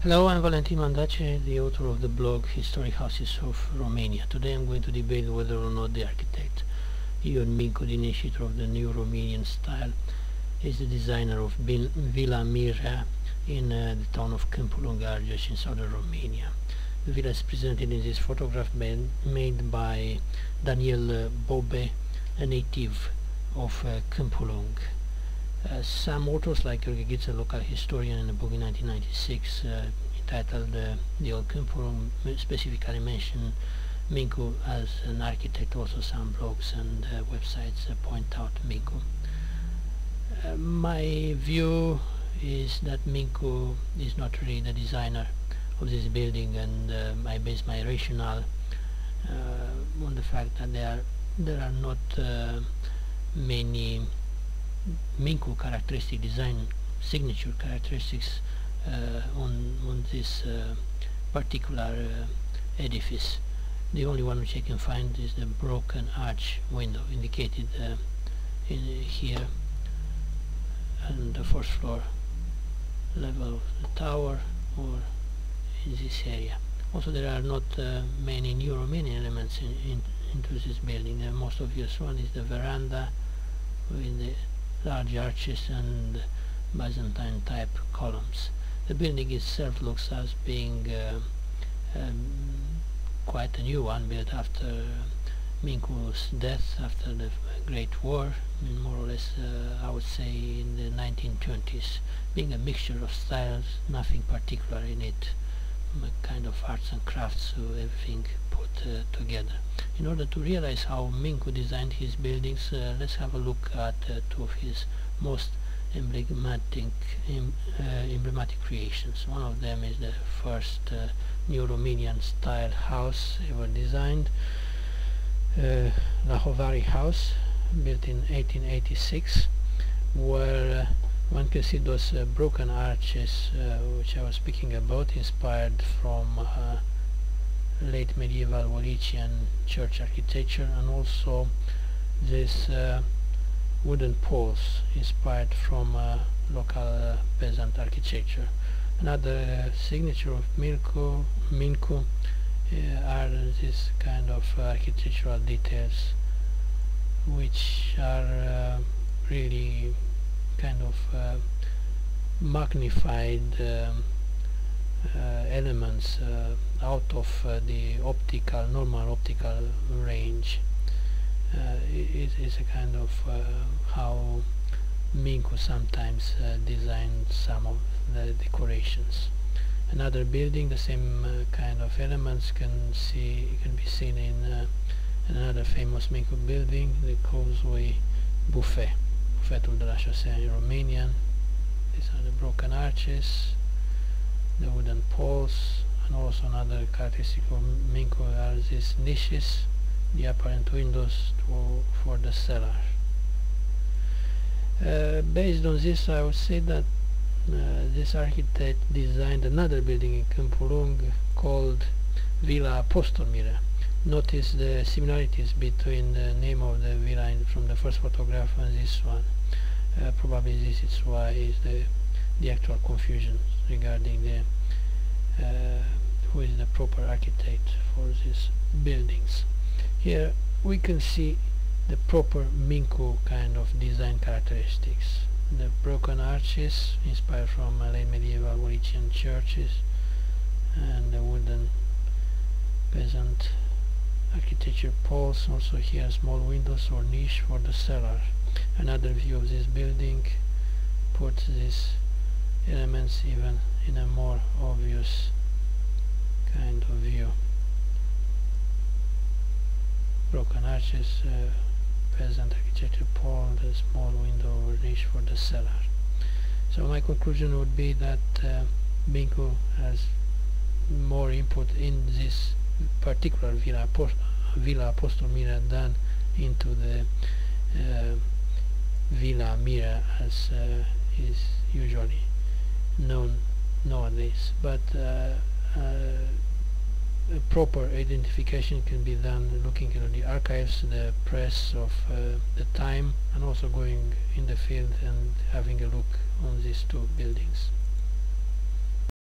Hello, I'm Valentin Mandace, the author of the blog Historic Houses of Romania. Today I'm going to debate whether or not the architect Ion Mincu, the initiator of the Neo-Romanian style, is the designer of Villa Mirea in the town of Campulung Arges in southern Romania. The villa is presented in this photograph made by Daniel Bobe, a native of Campulung. Some authors like Gheorghe Ghiță, a local historian, in a book in 1996 entitled The Old Campulung, specifically mention Mincu as an architect. Also some blogs and websites point out Mincu. My view is that Mincu is not really the designer of this building, and I base my rationale on the fact that there are not many Mincu characteristic design signature characteristics on this particular edifice. The only one which I can find is the broken arch window indicated in here on the first floor level of the tower, or in this area. Also, there are not many Neo-Romanian elements into this building. The most obvious one is the veranda with the large arches and Byzantine type columns. The building itself looks as being quite a new one, built after Mincu's death, after the Great War, more or less I would say in the 1920s, being a mixture of styles, nothing particular in it, a kind of arts and crafts, so everything put together. In order to realize how Mincu designed his buildings, let's have a look at two of his most emblematic creations. One of them is the first Neo-Romanian style house ever designed, Lahovary House, built in 1886, where one can see those broken arches which I was speaking about, inspired from late medieval Wallician church architecture, and also this wooden poles inspired from local peasant architecture. Another signature of Mincu are this kind of architectural details which are really kind of magnified elements out of the normal optical range. It is a kind of how Mincu sometimes designed some of the decorations. Another building, the same kind of elements can be seen in another famous Mincu building, the Causeway Buffet, Buffetul de la Șosea in Romanian. These are the broken arches, the wooden poles, and also another characteristic of Mincu are these niches, the apparent windows for the cellar. Based on this, I would say that this architect designed another building in Campulung called Villa Apostol Mirea. Notice the similarities between the name of the villa from the first photograph and this one. Probably this is why is the actual confusion regarding the who is the proper architect for these buildings. Here we can see the proper Mincu kind of design characteristics. The broken arches inspired from late medieval Wallician churches, and the wooden peasant architecture poles. Also here small windows or niche for the cellar. Another view of this building puts these elements even in a more obvious kind of view. Broken arches, peasant architecture pole, the small window or niche for the cellar. So my conclusion would be that Mincu has more input in this particular Villa Apostol Mirea than into the Villa Mirea as is usually known nowadays. But a proper identification can be done looking into the archives, the press of the time, and also going in the field and having a look on these two buildings.